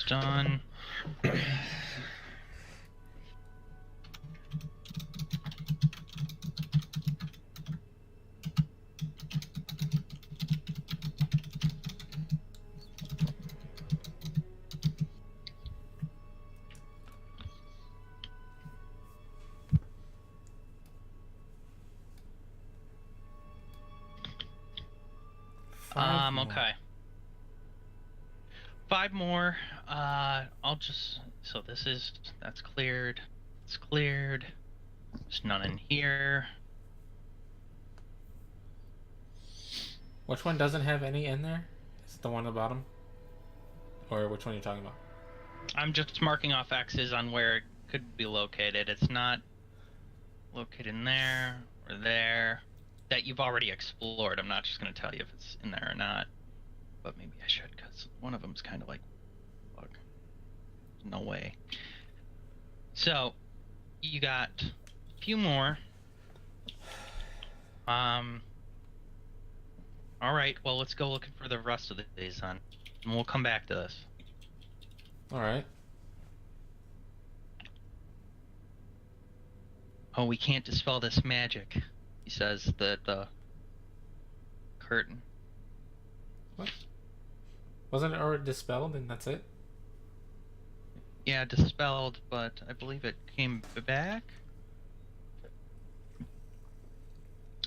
done. Okay. 5 more. I'll just... So that's cleared. It's cleared. There's none in here. Which one doesn't have any in there? Is it the one at the bottom? Or which one are you talking about? I'm just marking off X's on where it could be located. It's not located in there or there. That you've already explored. I'm not just going to tell you if it's in there or not. But maybe I should, because one of them's kind of like, fuck. No way. So, you got a few more. Alright, well, let's go looking for the rest of these then. And we'll come back to this. Alright. Oh, we can't dispel this magic. He says that the curtain. What? Wasn't it already dispelled and that's it? Yeah, dispelled, but I believe it came back.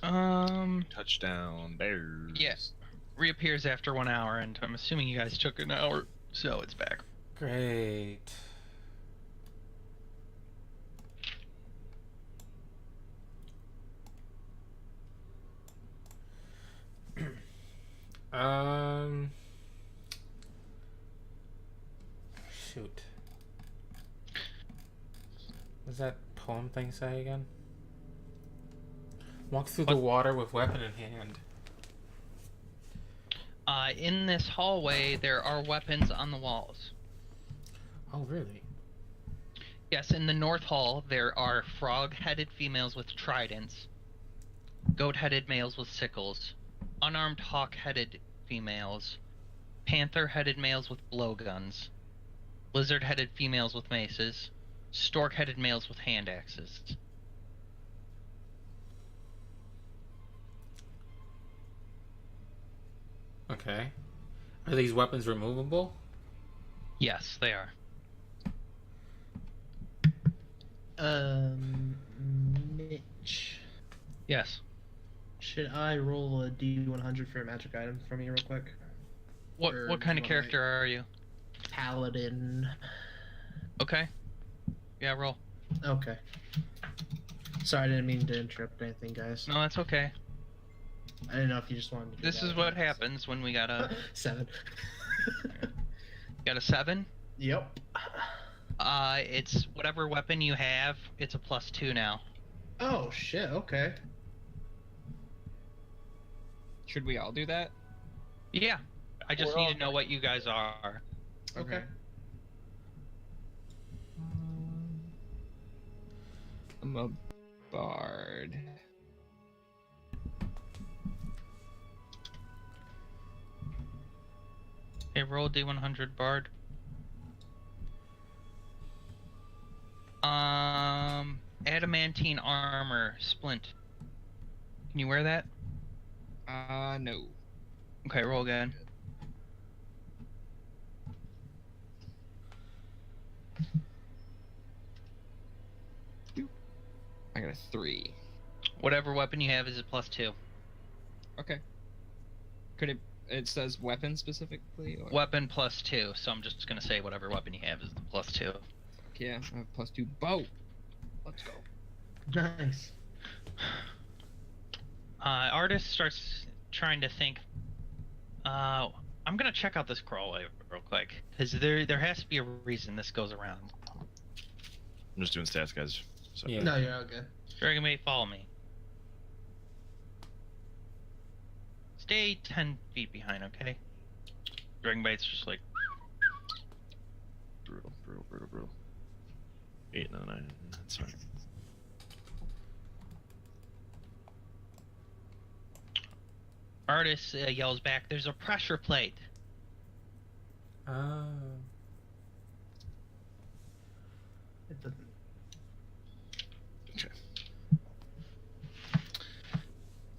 Touchdown Bears. Yes. Reappears after 1 hour, and I'm assuming you guys took an hour, so it's back. Great. Shoot. What does that poem thing say again? Walk through the water with weapon in hand. In this hallway, there are weapons on the walls. Oh, really? Yes, in the North Hall, there are frog-headed females with tridents, goat-headed males with sickles, unarmed hawk-headed females, panther-headed males with blowguns, lizard-headed females with maces, stork-headed males with hand axes. Okay. Are these weapons removable? Yes, they are. Mitch. Yes. Should I roll a D100 for a magic item for me real quick? What kind of character are you? Paladin. Okay. Yeah, roll. Okay. Sorry, I didn't mean to interrupt anything, guys. No, that's okay. I didn't know if you just wanted to. This is what happens when we got a 7. got a 7. Yep. It's whatever weapon you have. It's a +2 now. Oh shit. Okay. Should we all do that? Yeah. I just need to know what you guys are. Okay. I'm a bard. Okay, roll D100 bard. Adamantine armor, splint. Can you wear that? No. Okay, roll again. I got a 3. Whatever weapon you have is a +2. Okay. Could it says weapon specifically? Or? Weapon +2, so I'm just gonna say whatever weapon you have is the +2. Fuck yeah, I have +2 bow. Let's go. Nice. Artist starts trying to think. I'm gonna check out this crawlway real quick, because there has to be a reason this goes around. I'm just doing stats, guys. So. Yeah. No, you're all good. Dragon Bait, follow me. Stay 10 feet behind, okay? Dragon Bait's just like... Brutal. 8, no, 9. That's fine. Artist yells back, there's a pressure plate. It doesn't. Okay.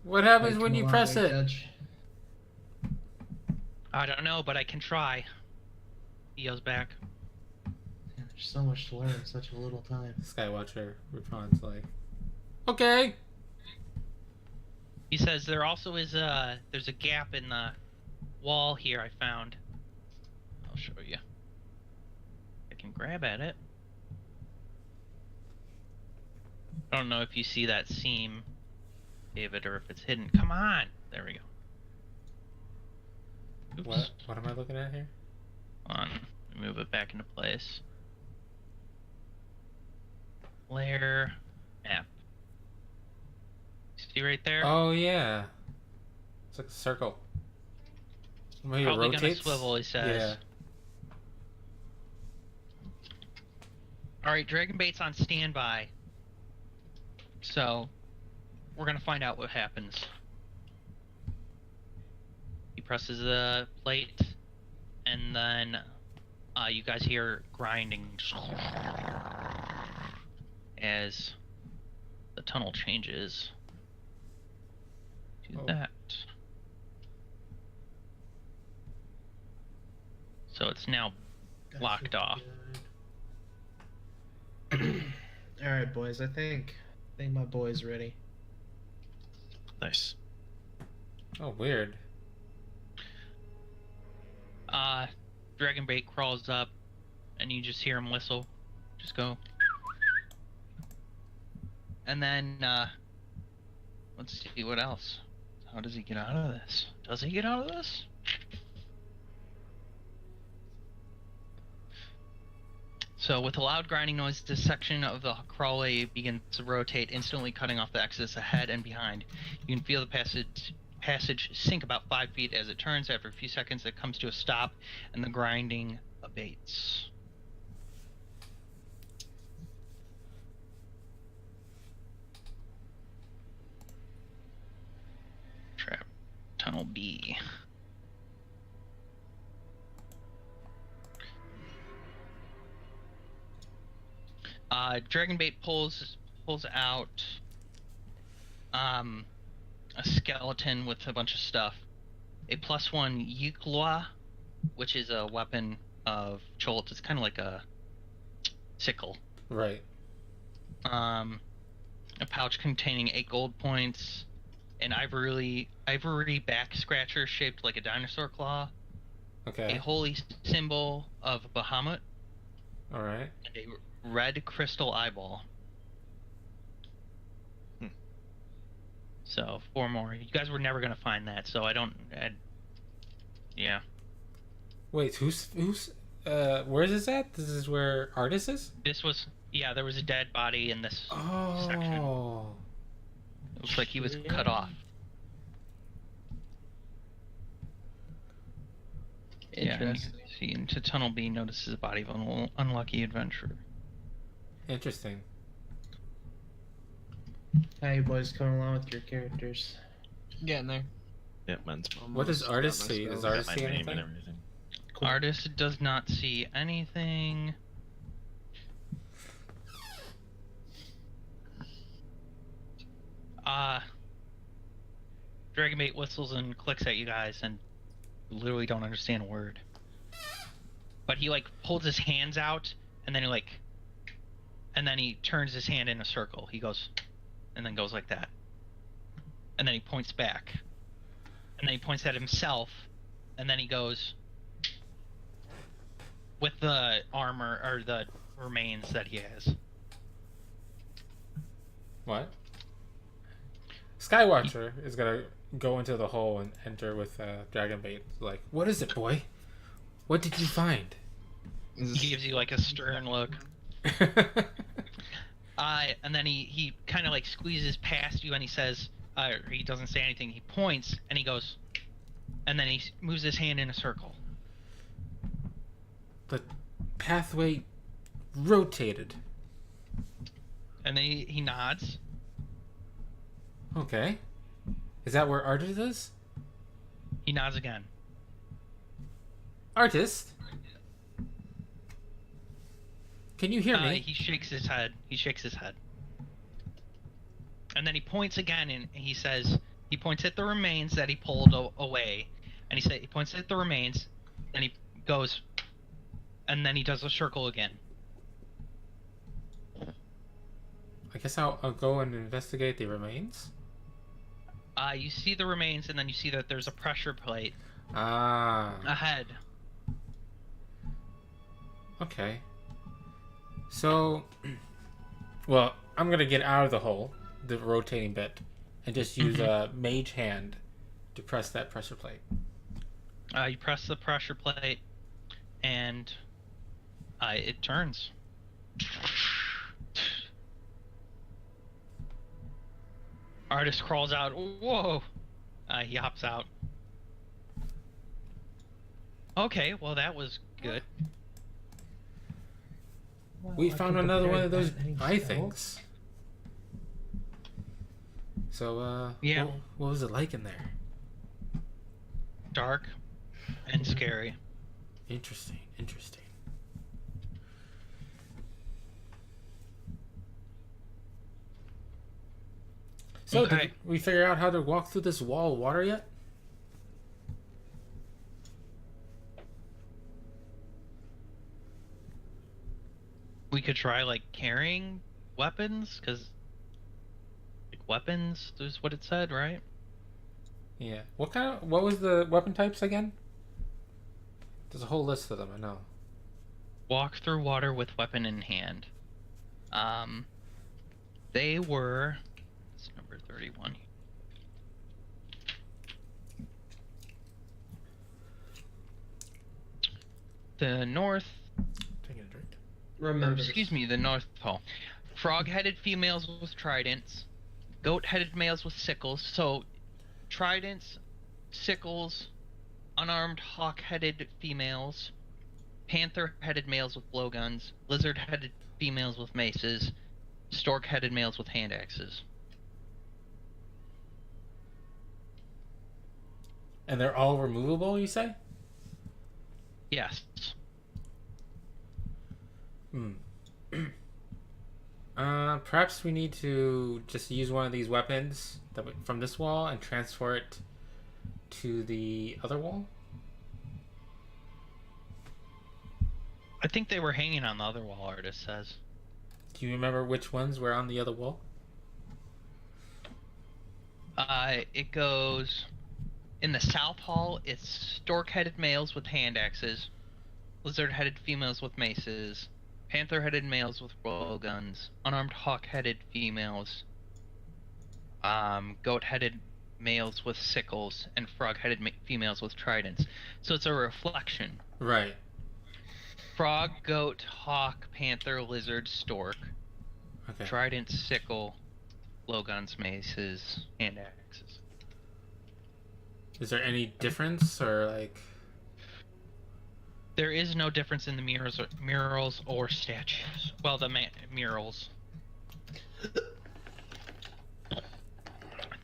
What happens Like, when come you along, press big it? Judge. I don't know, but I can try. He yells back. Yeah, there's so much to learn in such a little time. Skywatcher responds like, "Okay." He says there also is there's a gap in the wall here I found. I'll show you. I can grab at it. I don't know if you see that seam, David, or if it's hidden. Come on! There we go. Oops. What am I looking at here? Hold on. Move it back into place. Layer map. See right there? Oh yeah, it's like a circle. Maybe Probably it gonna rotates. swivel, he says. Yeah. Alright, Dragon Bait's on standby. So, we're gonna find out what happens. He presses the plate, and then you guys hear grinding as the tunnel changes to that. So it's now locked off. Alright, boys, I think my boy's ready. Nice. Oh, weird. Dragon Bait crawls up, and you just hear him whistle. Just go. And then, let's see what else. How does he get out of this? Does he get out of this? So, with a loud grinding noise, this section of the crawlway begins to rotate, instantly cutting off the exits ahead and behind. You can feel the passage sink about 5 feet as it turns. After a few seconds, it comes to a stop, and the grinding abates. Trap Tunnel B. Dragonbait pulls out a skeleton with a bunch of stuff. A +1 Hickle, which is a weapon of Cholt. It's kind of like a sickle. Right. A pouch containing 8 gold points, an ivory back scratcher shaped like a dinosaur claw, Okay. a holy symbol of Bahamut, All right. and a red crystal eyeball. So 4 more. You guys were never gonna find that, so yeah. Wait, who's where is this at? This is where Artis is? There was a dead body in this section. Oh. It looks like he was cut off. Yeah, and you Interesting. can see into Tunnel B notices the body of an unlucky adventurer. Interesting. How you boys coming along with your characters? Getting there. Yeah, mine's What does Almost Artis got my see? Does spell. Artis my see name anything? and everything. Cool. Artist does not see anything. Dragonbait whistles and clicks at you guys and literally don't understand a word. But he pulls his hands out and then he turns his hand in a circle. He goes and then goes like that. And then he points back. And then he points at himself and then he goes with the armor or the remains that he has. What? Skywatcher is gonna go into the hole and enter with Dragonbait. Like, what is it, boy? What did you find? He gives you a stern look. And then he kind of squeezes past you and he says, he doesn't say anything. He points and he goes, and then he moves his hand in a circle. The pathway rotated. And then he nods. Okay. Is that where Artis is? He nods again. Artist? Can you hear me? He shakes his head. And then he points again, and he says, he points at the remains that he pulled away. And he points at the remains, and he goes, and then he does a circle again. I guess I'll go and investigate the remains. You see the remains, and then you see that there's a pressure plate ahead. Okay. So, well, I'm gonna get out of the hole, the rotating bit, and just use a mage hand to press that pressure plate. You press the pressure plate, and it turns. Artist crawls out. Whoa! He hops out. Okay, well that was good. Well, We I found can another one prepare of those any eye spells. things. So, Yeah. what was it like in there? Dark and scary. Interesting. So, Okay. did we figure out how to walk through this wall of water yet? We could try like carrying weapons, because like, weapons is what it said, right? Yeah. What was the weapon types again? There's a whole list of them, I know. Walk through water with weapon in hand. They were. It's number 31. The North. Taking a drink. Remember. Excuse me, the North Pole. Frog-headed females with tridents. Goat-headed males with sickles. So, tridents, sickles, unarmed hawk-headed females, panther-headed males with blowguns, lizard-headed females with maces, stork-headed males with hand axes. And they're all removable, you say? Yes. Perhaps we need to just use one of these weapons from this wall and transfer it to the other wall? I think they were hanging on the other wall, artist says. Do you remember which ones were on the other wall? It goes... In the South Hall, it's stork-headed males with hand axes, lizard-headed females with maces, panther-headed males with blowguns, unarmed hawk-headed females, goat-headed males with sickles, and frog-headed females with tridents. So it's a reflection. Right. Frog, goat, hawk, panther, lizard, stork, Okay. trident, sickle, blowguns, maces, hand axes. Is there any difference, or like... There is no difference in the murals or statues. Well, the murals.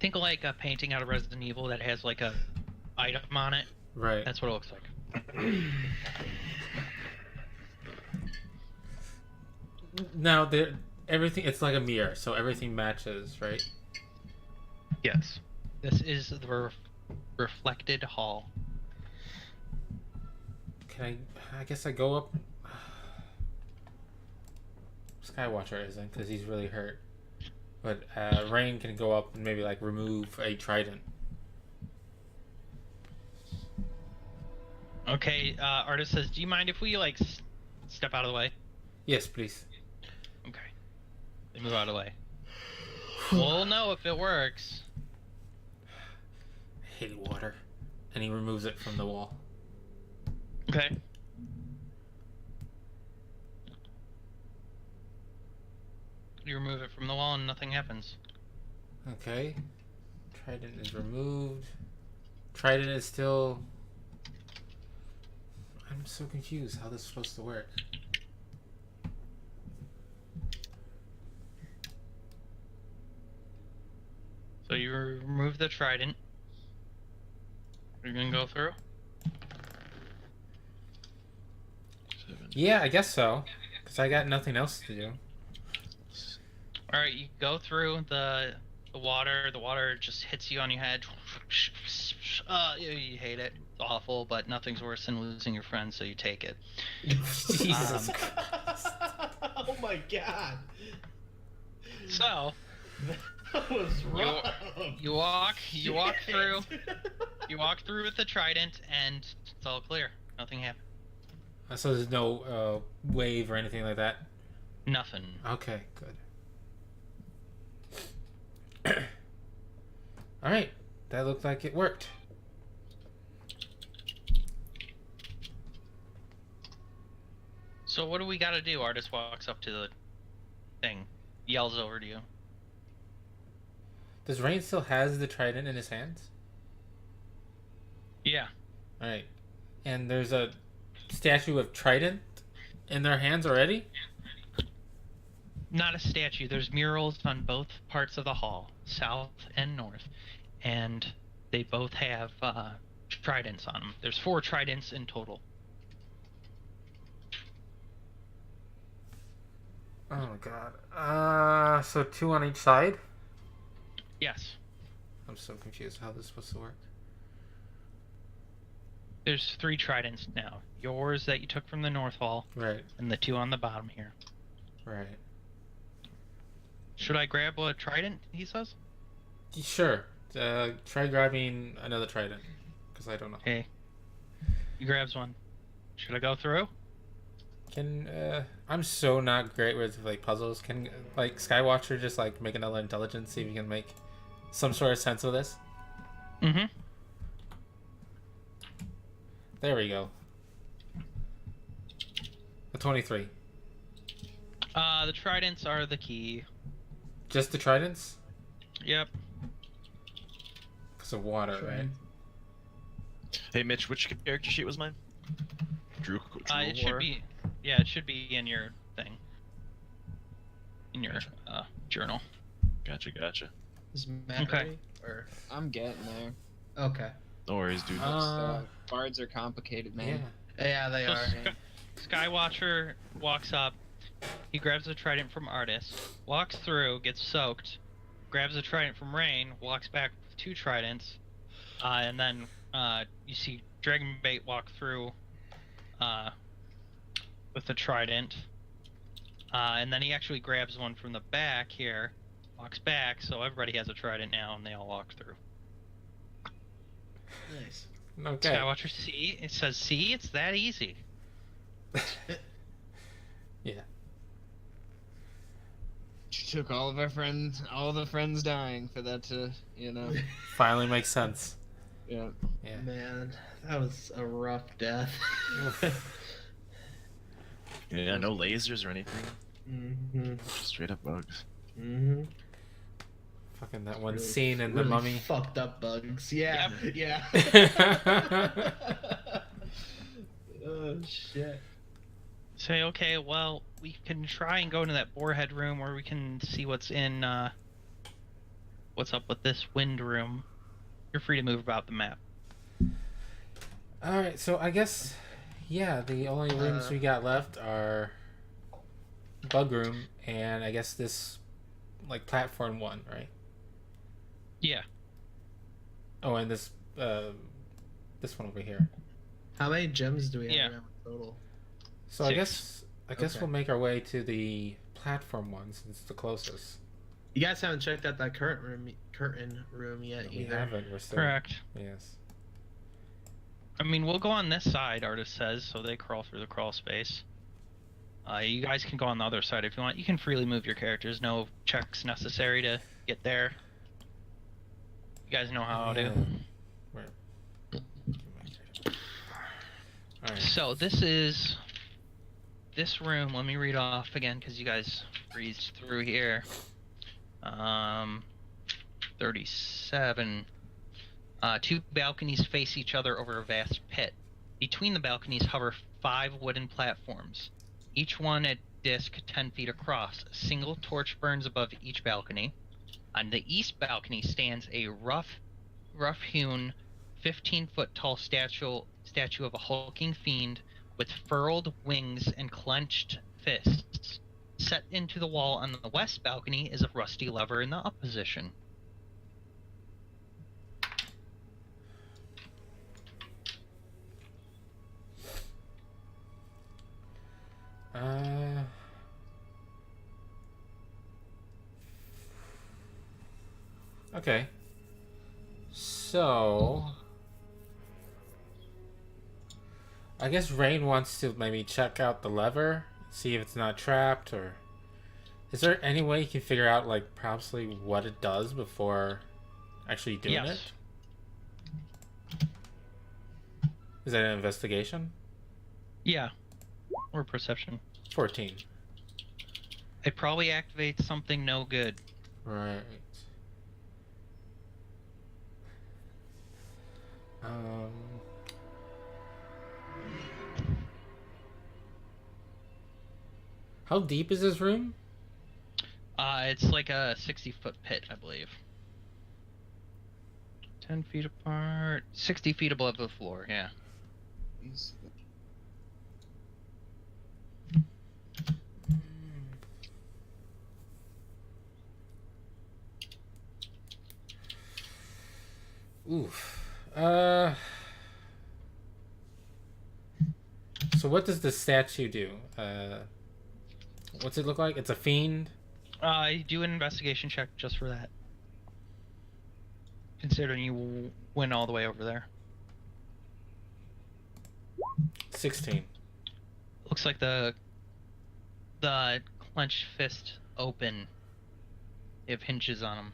Think like a painting out of Resident Evil that has like a item on it. Right. That's what it looks like. Now, everything, it's like a mirror, so everything matches, right? Yes. This is the reflected hall. Can I guess I go up... Skywatcher isn't, because he's really hurt. But Rain can go up and maybe like remove a trident. Okay, artist says, do you mind if we like step out of the way? Yes, please. Okay. They move out of the way. We'll know if it works. I hate water. And he removes it from the wall. Okay. You remove it from the wall and nothing happens. Okay. Trident is removed. Trident is still... I'm so confused how this is supposed to work. So you remove the trident. You're gonna go through? 7. Yeah, I guess so. Because I got nothing else to do. All right, you go through the water. The water just hits you on your head. You hate it. It's awful, but nothing's worse than losing your friend, so you take it. Jesus. Oh my god. So That was wrong. you walk through. You walk through with the trident, and it's all clear. Nothing happened. So there's no wave or anything like that? Nothing. Okay, good. Alright, that looked like it worked. So what do we gotta do? Artist walks up to the thing, yells over to you. Does Rain still has the trident in his hands? Yeah. Alright. And there's a statue of trident in their hands already? Not a statue. There's murals on both parts of the hall, south and north, and they both have tridents on them. There's 4 tridents in total. Oh my god. So 2 on each side? Yes. I'm so confused how this is supposed to work. There's 3 tridents now. Yours that you took from the north hall, Right, and the 2 on the bottom here. right. Should I grab a trident, he says? Sure. Try grabbing another trident. Because I don't know. Okay. He grabs one. Should I go through? Can, I'm so not great with, like, puzzles. Can, like, Skywatcher just, like, make another intelligence, see if you can make some sort of sense of this? Mm-hmm. There we go. A 23. The tridents are the key. Just the tridents? Yep. Because of water, right? Hey, Mitch, which character sheet was mine? Drew It should Horror? be. Yeah, it should be in your thing. In your journal. Gotcha. Is Matt Okay. ready? Or I'm getting there. okay. No worries, dude. Bards are complicated, Yeah. man. Yeah, they So are. Skywatcher walks up. He grabs a trident from Artist, walks through, gets soaked, grabs a trident from Rain, walks back with 2 tridents, and then you see Dragonbait walk through with the trident, and then he actually grabs one from the back here, walks back, so everybody has a trident now, and they all walk through. Nice. Okay. Skywatcher, see? It says, see? It's that easy. Yeah. Took all of our friends, all the friends dying for that to, you know. Finally makes sense. Yeah. Yeah. Man, that was a rough death. Yeah, no lasers or anything. Mm-hmm. Just straight up bugs. Mm-hmm. Fucking that one scene in The really Mummy. Fucked up bugs. Yeah. Yeah. Oh shit. Say, okay, well, we can try and go into that boarhead room where we can see what's in, what's up with this wind room. You're free to move about the map. Alright, so I guess, yeah, the only rooms we got left are Bug Room and I guess this, like, platform 1, right? Yeah. Oh, and this one over here. How many gems do we have Yeah. now in total? So 6. I guess Okay. we'll make our way to the platform 1 since it's the closest. You guys haven't checked out that curtain room yet We either. haven't, we're still... Correct. Yes. I mean, we'll go on this side, Artist says, so they crawl through the crawl space. You guys can go on the other side if you want. You can freely move your characters. No checks necessary to get there. You guys know how to. Where? Alright. So this is this room. Let me read off again because you guys breezed through here. 37. 2 balconies face each other over a vast pit. Between the balconies hover 5 wooden platforms, each one a disc 10 feet across. A single torch burns above each balcony. On the east balcony stands a rough-hewn, 15-foot tall statue of a hulking fiend with furled wings and clenched fists. Set into the wall on the west balcony is a rusty lever in the up position. Okay. So I guess Rain wants to maybe check out the lever, see if it's not trapped, or is there any way you can figure out like probably what it does before actually doing it? Is that an investigation? Yeah. Or perception. 14. It probably activates something no good. Right. How deep is this room? It's like a 60-foot pit, I believe. 10 feet apart. 60 feet above the floor, yeah. Oof. So what does the statue do? What's it look like? It's a fiend? Do an investigation check just for that. Considering you went all the way over there. 16. Looks like the clenched fist open. They have hinges on them.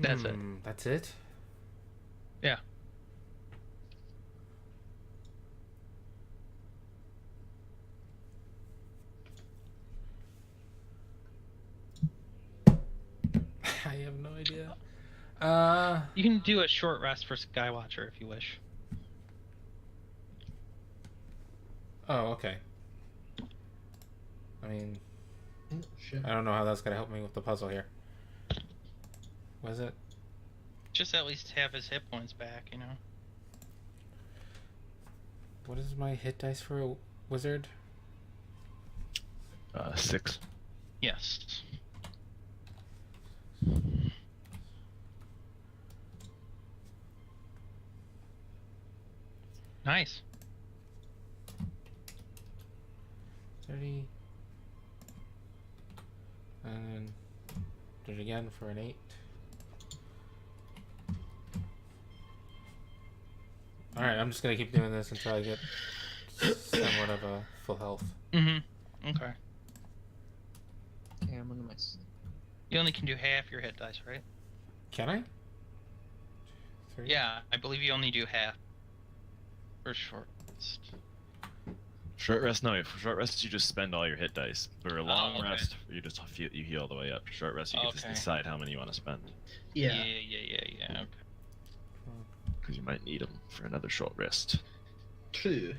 That's it. That's it? Yeah. I have no idea. You can do a short rest for Skywatcher if you wish. Oh, okay. I mean, Oh, shit. I don't know how that's gonna help me with the puzzle here. Was it? Just at least have his hit points back, you know. What is my hit dice for a wizard? 6. Yes. Nice. 30. And do it again for an 8. Alright, I'm just gonna keep doing this until I get somewhat of a full health. Mm-hmm. Okay. Okay, I'm on my. You only can do half your hit dice, right? Can I? 3? Yeah, I believe you only do half. For short rest. Short rest, no. For short rest, you just spend all your hit dice. For a long okay. rest, you just you heal all the way up. For short rest, you get to Okay. decide how many you want to spend. Yeah. Yeah. Okay. Because you might need them for another short rest. True.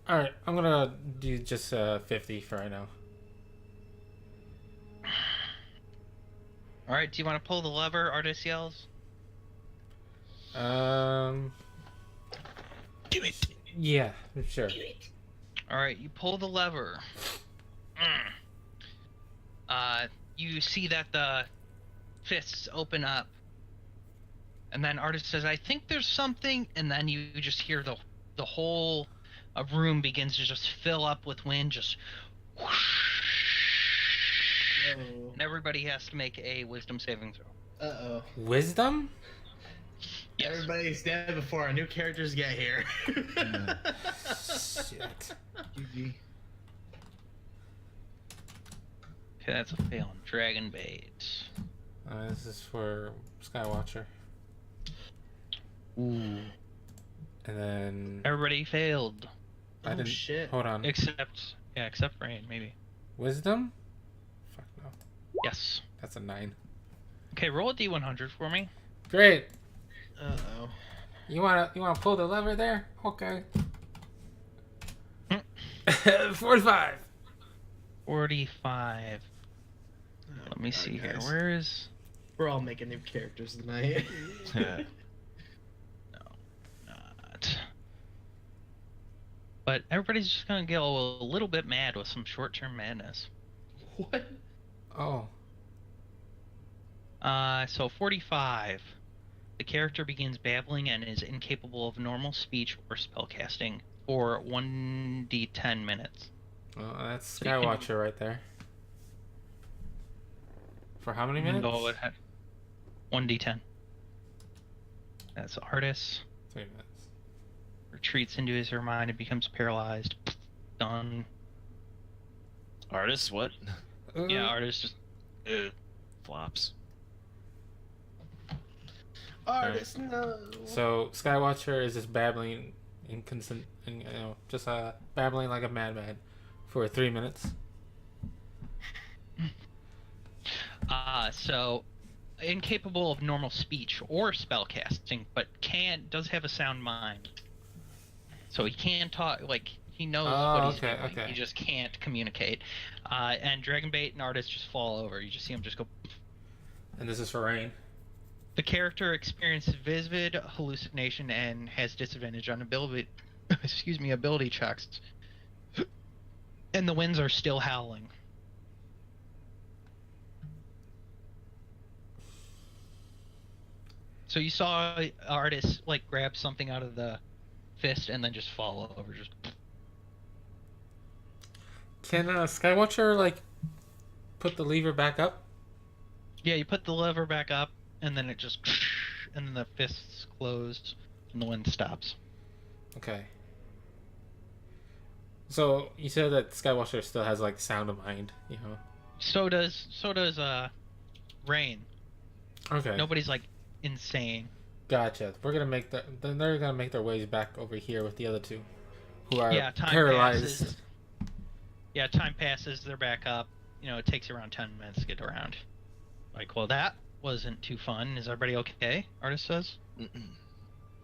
Alright, I'm gonna do just 50 for right now. Alright, do you want to pull the lever, Artis yells? Do it! Yeah, sure. Alright, you pull the lever. You see that the fists open up. And then Artis says, I think there's something, and then you just hear the whole room begins to just fill up with wind, just whoosh. Oh. And everybody has to make a wisdom saving throw. Uh-oh. Wisdom? Yes. Everybody's dead before our new characters get here. Shit. GG. Okay, that's a fail on Dragon Bait. This is for Skywatcher. Ooh. And then Everybody failed. I didn't. shit. Hold on. Except Rain, maybe. Wisdom? Fuck no. Yes. That's a 9. Okay, roll a d100 for me. Great. Uh-oh. You wanna pull the lever there? Okay. 45. 45. Let me see here. guys. Where is... We're all making new characters tonight. No, not. But everybody's just gonna get a little bit mad with some short-term madness. What? Oh. So 45. The character begins babbling and is incapable of normal speech or spellcasting for 1d10 minutes. Well, that's So you can- Skywatcher right there. For how many minutes? Go ahead. 1d10. That's Artis. 3 minutes. Retreats into his mind and becomes paralyzed. Done. Artist, what? Yeah, Artis just... Flops. Artist, no. So Skywatcher is just babbling babbling like a madman for 3 minutes. So incapable of normal speech or spellcasting, but does have a sound mind. So he can talk, like he knows what he's doing. okay. He just can't communicate. And Dragonbait and Artist just fall over. You just see him just go. And this is for rain. The character experiences vivid hallucination and has disadvantage on ability checks. And the winds are still howling. So you saw Artist like grab something out of the fist and then just fall over. Just Can Skywatcher like put the lever back up? yeah, you put the lever back up and then it just and then the fists closed and the wind stops. Okay. So you said that Skywatcher still has like sound of mind, you know? So does Rain. Okay. Nobody's like insane. Gotcha. Then they're gonna make their ways back over here with the other two, who are Yeah, time paralyzed. passes. Yeah, time passes. They're back up. You know, it takes around 10 minutes to get around. Like, well, that wasn't too fun. Is everybody okay? Artist says.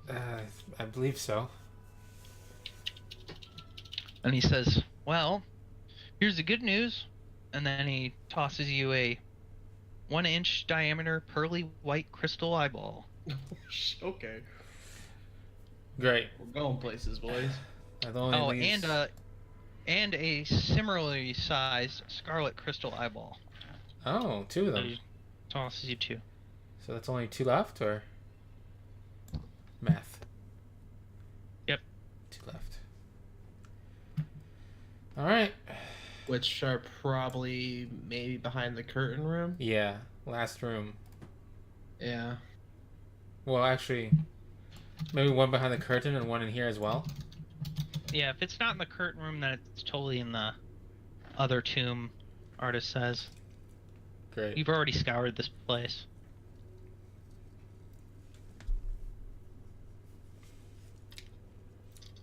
I believe so. And he says, well, here's the good news. And then he tosses you a 1-inch diameter pearly white crystal eyeball. Okay. Great. We're going places, boys. That only leaves- and a similarly sized scarlet crystal eyeball. Oh, 2 of So them. he tosses you 2. So that's only 2 left, or math? Yep. 2 left. All right. Which are probably maybe behind the curtain room. Yeah, last room. Yeah. Well, actually, maybe one behind the curtain and one in here as well. Yeah, if it's not in the curtain room, then it's totally in the other tomb, Artist says. Great. You've already scoured this place.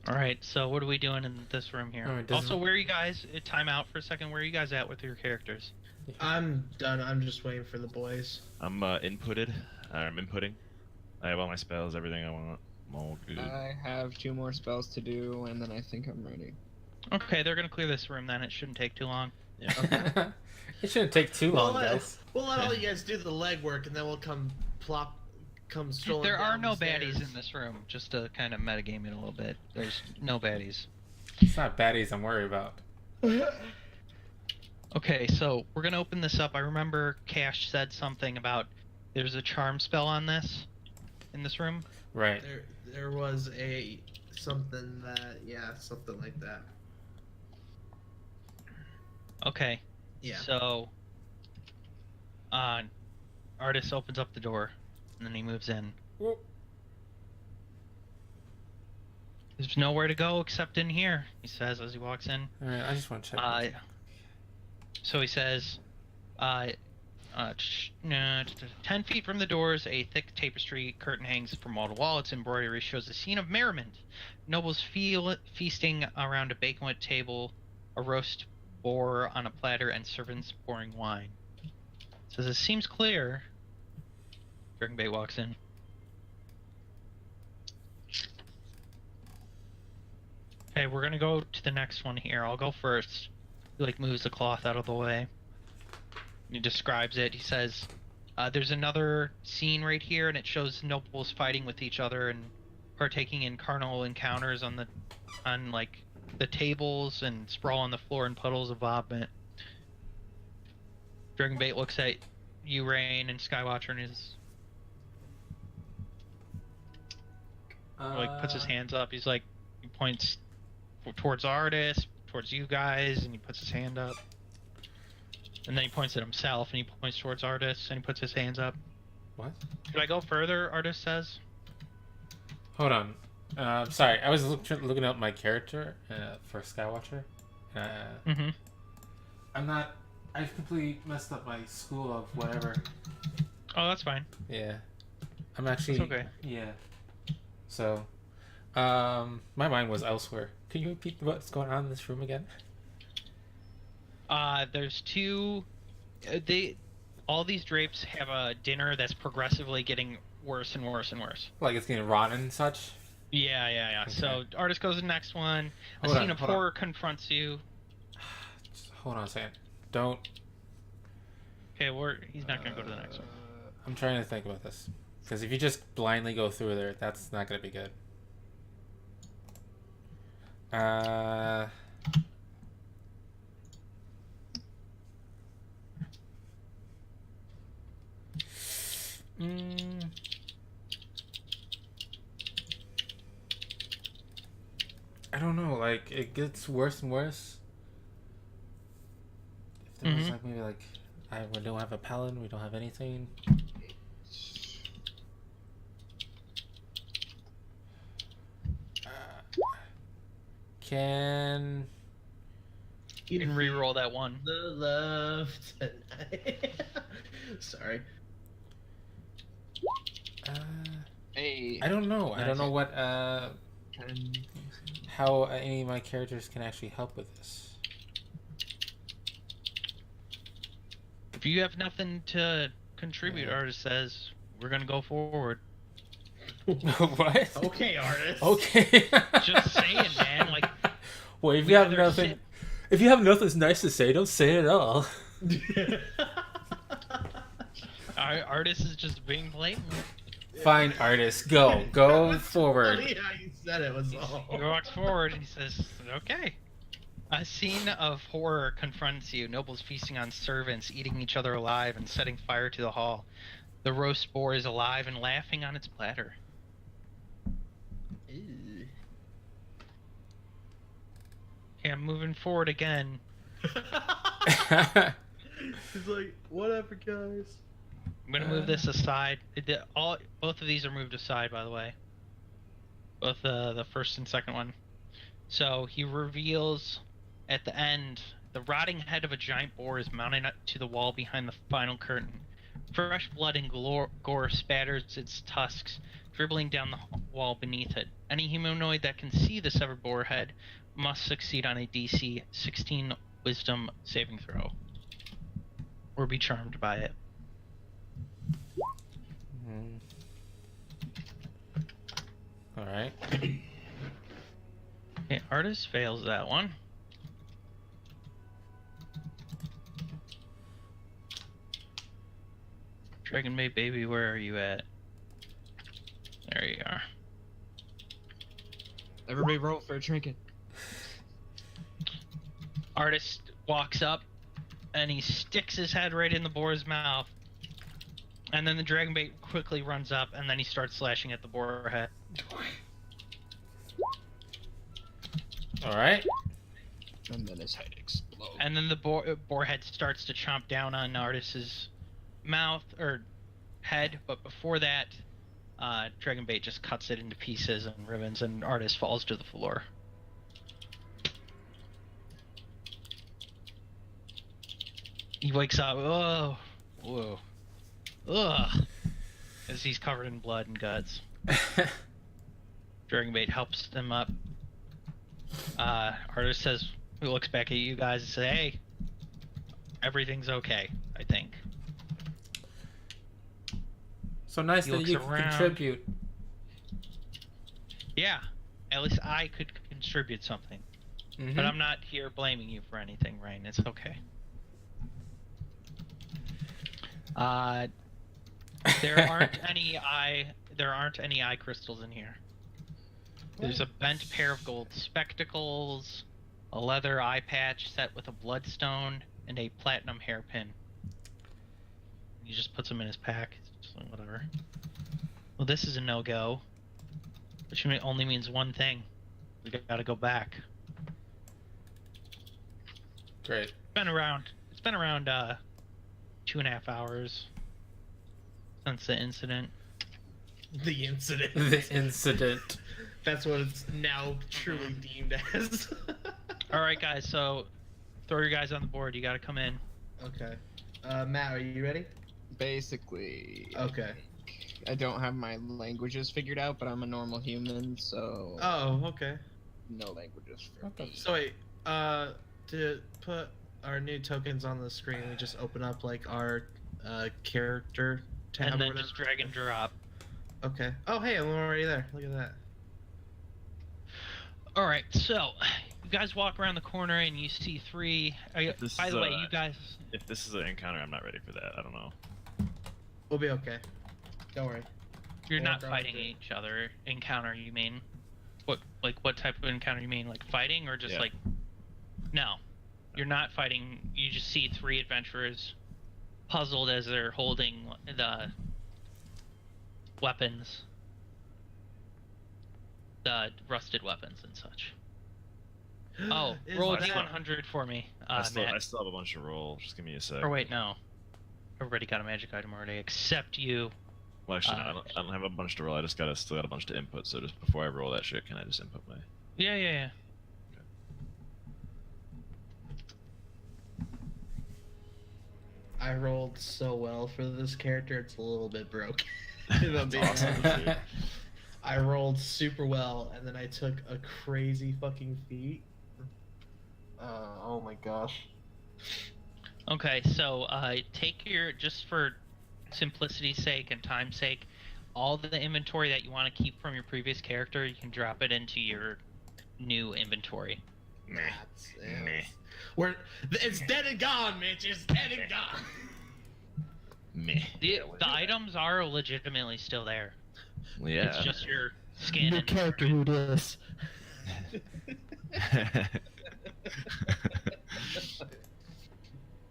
Alright, so what are we doing in this room here? Alright, Also, where are you guys, time out for a second, where are you guys at with your characters? I'm done. I'm just waiting for the boys. I'm inputted. I'm inputting. I have all my spells, everything I want. I'm all good. I have 2 more spells to do, and then I think I'm ready. Okay, they're gonna clear this room then, it shouldn't take too long. Yeah. It shouldn't take too long, guys. We'll let all you guys do the legwork, and then we'll come strolling There are down no the baddies stairs. in this room, just to kind of metagame it a little bit. There's no baddies. It's not baddies I'm worried about. Okay, so we're gonna open this up. I remember Cash said something about there's a charm spell on this, in this room. Right. There was something like that. Okay. Yeah. So, Artist opens up the door, and then he moves in. Whoop. There's nowhere to go except in here, he says as he walks in. Alright, I just want to check. So he says, 10 feet from the doors, a thick tapestry curtain hangs from wall to wall. Its embroidery shows a scene of merriment. Nobles feasting around a banquet table, a roast boar on a platter, and servants pouring wine. Says it seems clear. Dragonbait walks in. Okay, we're gonna go to the next one here. I'll go first. He like moves the cloth out of the way. He describes it. He says, "There's another scene right here, and it shows nobles fighting with each other and partaking in carnal encounters on like the tables and sprawl on the floor in puddles of vomit." Dragonbait looks at you, Rain, and Skywatcher, and puts his hands up. He's like, he points towards Artis, towards you guys, and he puts his hand up. And then he points at himself, and he points towards Artis, and he puts his hands up. What? Should I go further? Artis says. Hold on. Sorry, I was looking up my character for Skywatcher. I've completely messed up my school of whatever. Oh, that's fine. Yeah. I'm actually... It's okay. Yeah. So, my mind was elsewhere. Can you repeat what's going on in this room again? There's two... all these drapes have a dinner that's progressively getting worse and worse and worse. Like it's getting rotten and such? Yeah. Okay. So, Artis goes to the next one. Hold A scene on, of hold on. horror confronts you. Just hold on a second. Don't... Okay, he's not gonna go to the next one. I'm trying to think about this. Because if you just blindly go through there, that's not going to be good. I don't know, like, it gets worse and worse. If there was, like, maybe, like, we don't have a paladin, we don't have anything. Can... You can re-roll that one. The love tonight. Sorry. Hey. I don't know. I don't know what, how any of my characters can actually help with this. If you have nothing to contribute, Artis says, we're gonna go forward. What? Okay, Artis. Okay. Just saying, man. Like, well, if you have nothing, if you have nothing nice to say, don't say it at all. Artis is just being blatant. Fine, Artis, go forward. Funny how you said it was all. He walks forward and he says, "Okay." A scene of horror confronts you. Nobles feasting on servants, eating each other alive, and setting fire to the hall. The roast boar is alive and laughing on its platter. Ew. Okay, I'm moving forward again. He's like, whatever, guys. I'm gonna move this aside. Both of these are moved aside, by the way. Both the first and second one. So he reveals at the end, the rotting head of a giant boar is mounted to the wall behind the final curtain. Fresh blood and gore spatters its tusks, dribbling down the wall beneath it. Any humanoid that can see the severed boar head must succeed on a DC 16 Wisdom saving throw, or be charmed by it. Alright. Okay, Artis fails that one. Dragonbait baby, where are you at? There you are. Everybody roll for a trinket. Artis walks up and he sticks his head right in the boar's mouth. And then the dragonbait quickly runs up and then he starts slashing at the boar head. Alright. And then his head explodes. And then the boar head starts to chomp down on Artis's mouth or head, but before that, dragonbait just cuts it into pieces and ribbons, and Artis falls to the floor. He wakes up. Oh, whoa, ugh, as he's covered in blood and guts. Dragonbait helps him up. Artis says, he looks back at you guys and says, "Hey, everything's okay, I think." So nice He that looks you around. contribute. Yeah, at least I could contribute something. Mhm. But I'm not here blaming you for anything, Rain. It's okay. There aren't any eye crystals in here. There's a bent pair of gold spectacles, a leather eye patch set with a bloodstone, and a platinum hairpin. He just puts them in his pack. It's just like, whatever. Well, this is a no-go, which only means one thing: we gotta go back. Great. It's been around 2.5 hours since the incident. The incident. The incident. That's what it's now truly deemed as. All right, guys. So throw your guys on the board. You gotta come in. Okay. Matt, are you ready? Basically. Okay. I don't have my languages figured out, but I'm a normal human, so Oh, okay. no languages for me. So wait, to put our new tokens on the screen, we just open up like our character tab And or then whatever? just drag and drop. Okay. Oh, hey, I'm already there. Look at that. All right, so you guys walk around the corner and you see three. This By is, the way, you guys. If this is an encounter, I'm not ready for that. I don't know. We'll be okay. Don't worry. You're We'll not walk around fighting with it. each other. Encounter, you mean? What type of encounter you mean? Like fighting or just Yeah. like? No, you're not fighting. You just see three adventurers, puzzled as they're holding the weapons, the rusted weapons and such. Oh, Is roll a that- d100 for me, I still Matt. have a bunch to roll. Just give me a sec. Or wait, no. Everybody got a magic item already, except you. Well, actually, no, I don't have a bunch to roll. I still got a bunch to input. So just before I roll that shit, can I just input my? Yeah. I rolled so well for this character, it's a little bit broken. If I'm being That's awesome. honest. I rolled super well, and then I took a crazy fucking feat. Oh my gosh. Okay, so take your, just for simplicity's sake and time's sake, all the inventory that you want to keep from your previous character, you can drop it into your new inventory. It's dead and gone, Mitch. It's dead and gone. Meh. The items are legitimately still there. Yeah. It's just your skin. And character who this.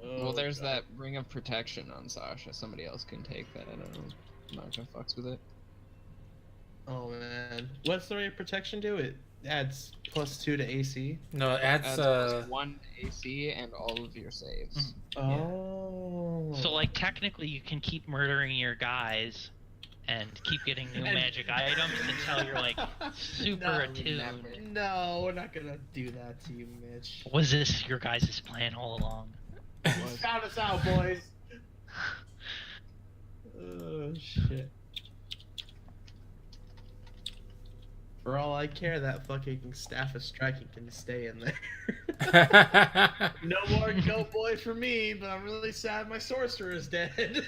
Well, there's that ring of protection on Sasha. Somebody else can take that. I don't know. I'm not gonna fucks with it. Oh man, what's the ray of protection do? It adds +2 to AC. No, it adds Adds +1 AC and all of your saves. Oh. So, like, technically you can keep murdering your guys and keep getting new And- magic items until you're, like, super No, attuned. never. No, we're not gonna do that to you, Mitch. Was this your guys' plan all along? Found us out, boys. Oh shit. For all I care, that fucking staff of striking can stay in there. No more goat boy for me, but I'm really sad my sorcerer is dead.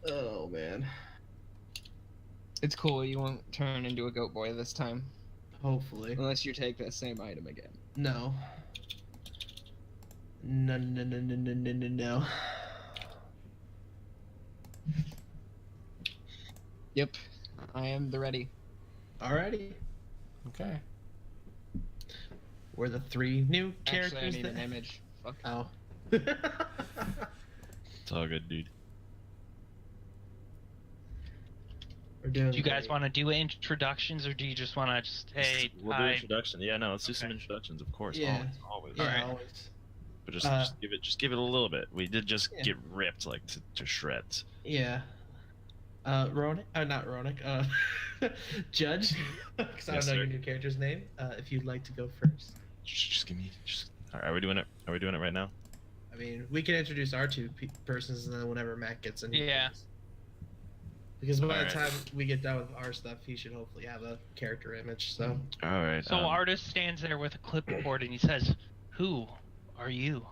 Oh man. It's cool. You won't turn into a goat boy this time, Hopefully. unless you take that same item again. No. No. Yep, I am the ready. Alrighty. Okay. We're the three new characters. Actually, I need that... an image. Fuck. Oh. It's all good, dude. We're doing. Do you guys great. want to do introductions, or do you just want to just, hey, We'll do hi? introduction. Yeah, no, let's do some Okay. introductions, of course. Yeah. Always. Yeah, Alright. always. But just give it a little bit. We did just Yeah. get ripped like to shreds. Yeah. Rhonic? Not Rhonic. Judge? Because I Yes, don't know sir. your new character's name. If you'd like to go first. Just give me. Are we doing it? Are we doing it right now? I mean, we can introduce our two persons, and then whenever Matt gets in. he Yeah. goes. Because by Alright. the time we get done with our stuff, he should hopefully have a character image. So. All right. So artist stands there with a clipboard and he says, "Who are you?"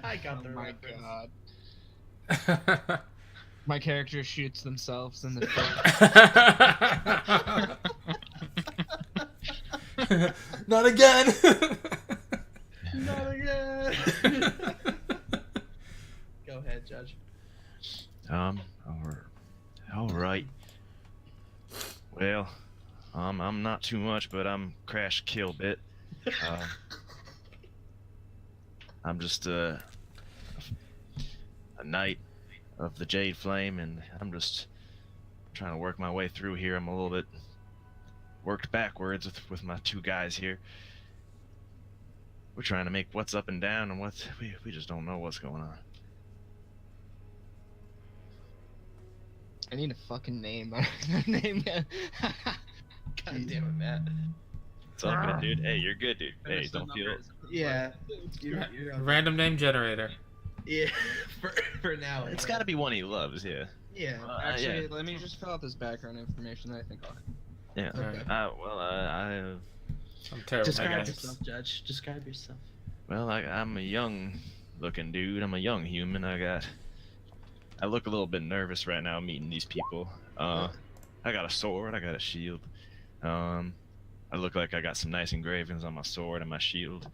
I got Oh the my reference. god. My character shoots themselves in the face. Not again. Not again. Go ahead, Judge. All right. Well, I'm not too much, but I'm Crash Kill Bit. I'm just a knight of the Jade Flame, and I'm just trying to work my way through here. I'm a little bit worked backwards with my two guys here. We're trying to make what's up and down, and we just don't know what's going on. I need a fucking name. Name. God damn it, Matt. It's all good, dude. Hey, you're good, dude. Hey, don't feel. Yeah. You're okay. Random name generator. Yeah. For now. It's got to be one he loves, yeah. Yeah. Actually, yeah. let me just fill out this background information that I think I'll have. Yeah. Okay. I'm terrible. Describe I guess. yourself, Judge. Describe yourself. I'm a young-looking dude. I'm a young human. I look a little bit nervous right now meeting these people. I got a sword. I got a shield. I look like I got some nice engravings on my sword and my shield,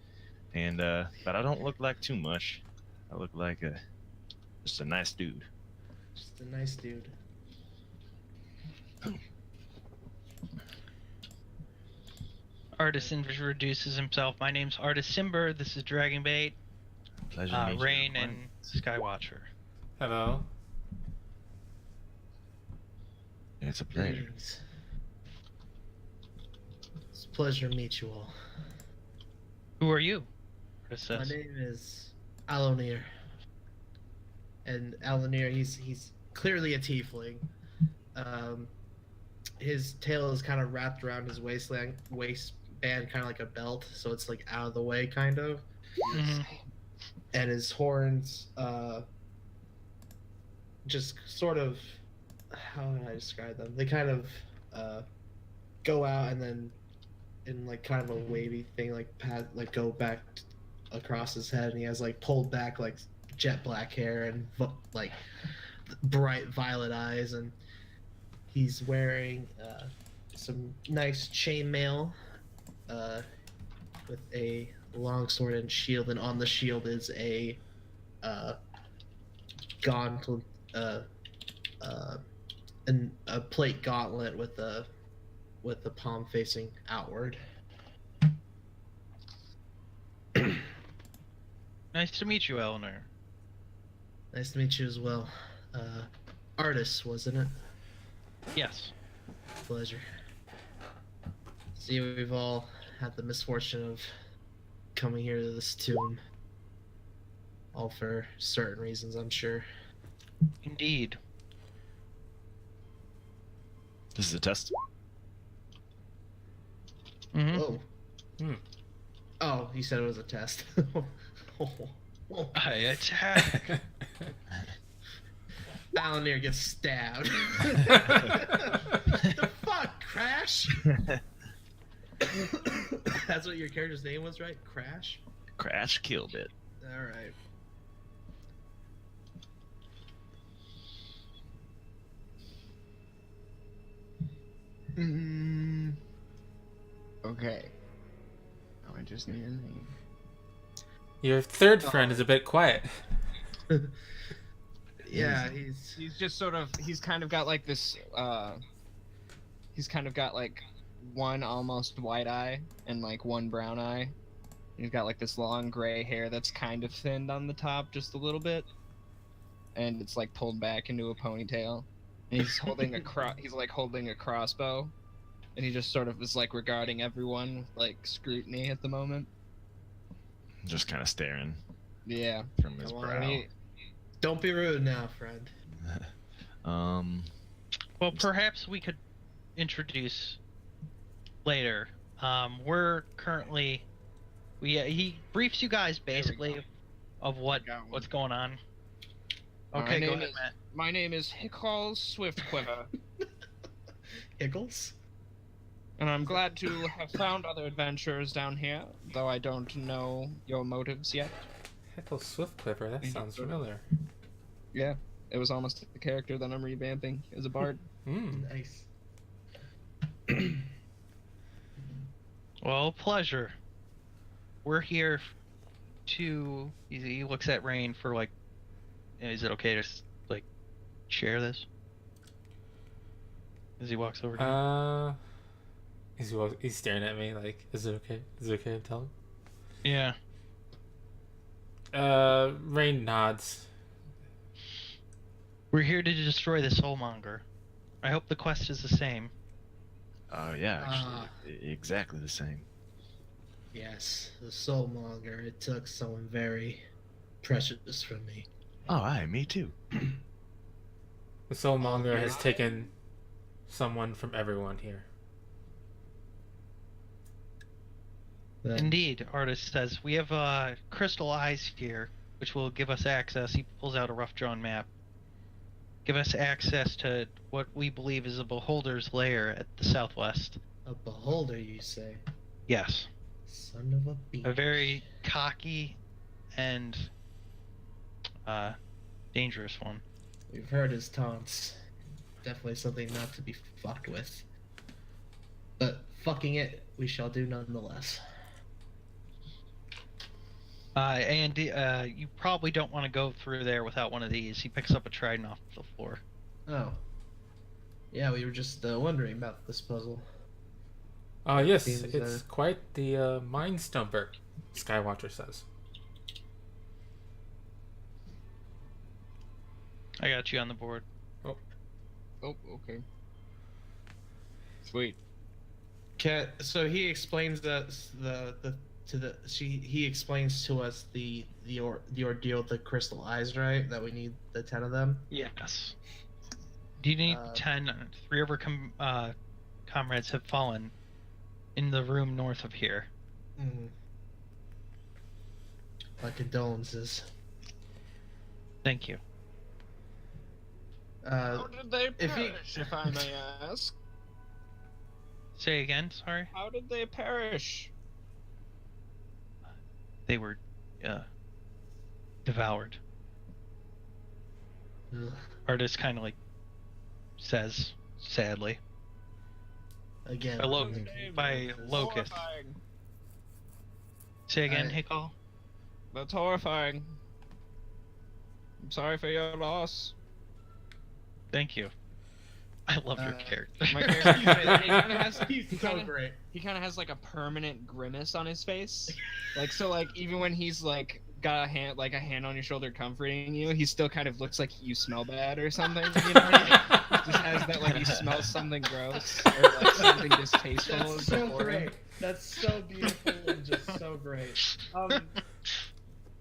and but I don't look like too much. I look like just a nice dude. Just a nice dude. Artist introduces himself. My name's Artist Simber. This is Dragonbait, Pleasure to meet you. Rain, and Skywatcher. Hello. It's a pleasure. Greetings. It's a pleasure to meet you all. Who are you? Artist My says. name is Alonir. And Alonir, he's clearly a tiefling. His tail is kind of wrapped around his waistband, kind of like a belt, so it's like out of the way, kind of. Mhm. And his horns, just sort of, how do I describe them? They kind of go out and then, in like kind of a wavy thing, like go back across his head, and he has like pulled back like jet black hair and like bright violet eyes, and he's wearing some nice chainmail with a long sword and shield, and on the shield is a gauntlet, and a plate gauntlet with the palm facing outward. Nice to meet you, Eleanor. Nice to meet you as well. Artist, wasn't it? Yes. Pleasure. See, we've all had the misfortune of coming here to this tomb. All for certain reasons, I'm sure. Indeed. This is a test. Mm-hmm. Whoa. Hmm. Oh, you said it was a test. I attack. Alonir gets stabbed. The fuck, Crash? That's what your character's name was, right? Crash? Crash killed it. Alright. Okay. Oh, I just need a name. Your third friend is a bit quiet. Yeah, He's just sort of. He's kind of got like this. He's kind of got like one almost white eye and like one brown eye. He's got like this long gray hair that's kind of thinned on the top just a little bit, and it's like pulled back into a ponytail. And he's holding he's like holding a crossbow, and he just sort of is like regarding everyone with like scrutiny at the moment. Just kind of staring Yeah. from his Come on, brow. don't be rude now, friend. Well, perhaps we could introduce later. We're currently he briefs you guys basically of what's going on. Okay, go ahead, Matt. My name is Hickle Swiftquiver, Hickles? and I'm glad to have found other adventurers down here, though I don't know your motives yet. Hickle Swiftquiver, that sounds familiar. Yeah. It was almost the character that I'm revamping as a bard. Nice. Well, pleasure. We're here to. He looks at Rain for like. Is it okay to like share this? As he walks over to you. He's staring at me like, is it okay? Is it okay to tell him? Yeah. Rain nods. We're here to destroy the soulmonger. I hope the quest is the same. Oh yeah, actually, exactly the same. Yes, the soulmonger. It took someone very precious from me. Oh, aye, me too. The soulmonger has taken someone from everyone here. Indeed, Artist says. We have crystal eyes here, which will give us access. He pulls out a rough-drawn map. Give us access to what we believe is a beholder's lair at the southwest. A beholder, you say? Yes. Son of a bitch. A very cocky and dangerous one. We've heard his taunts. Definitely something not to be fucked with. But fucking it, we shall do nonetheless. And you probably don't want to go through there without one of these. He picks up a trident off the floor. Oh. Yeah, we were just wondering about this puzzle. Yes, Seems, it's quite the mind stumper, Skywatcher says. I got you on the board. Oh, okay. Sweet. So he explains he explains to us the ordeal with the crystal eyes, right? That we need the 10 of them. Yes. Do you need 10? 3 of our comrades have fallen in the room north of here. My condolences. Thank you. How did they perish, if I may ask? Say again, sorry? How did they perish? They were devoured. Ugh. Artist kind of like says sadly. Again. By locust. Horrifying. Say again, Hickle. That's horrifying. I'm sorry for your loss. Thank you. I love your character. My character he kind of has great. He kind of has like a permanent grimace on his face. Like so, like even when he's like got a hand on your shoulder comforting you, he still kind of looks like you smell bad or something. You know, just has that like you smell something gross or like something distasteful. That's so great. That's so beautiful and just so great.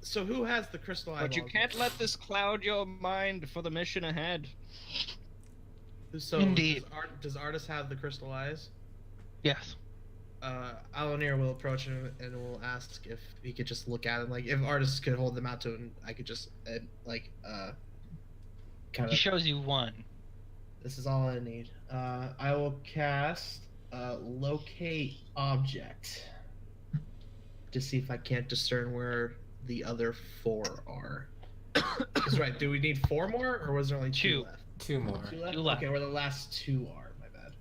So who has the crystal eyeballs? But you can't let this cloud your mind for the mission ahead. So Indeed. Does Artist have the crystal eyes? Yes. Alonir will approach him and will ask if he could just look at them. Like, if Artist could hold them out to him, I could just, kind of... He shows you one. This is all I need. I will cast Locate Object to see if I can't discern where the other 4 are. That's right. Do we need 4 more, or was there only 2 left? 2 more. 2 left? 2 left. Okay, where the last 2 are. My bad.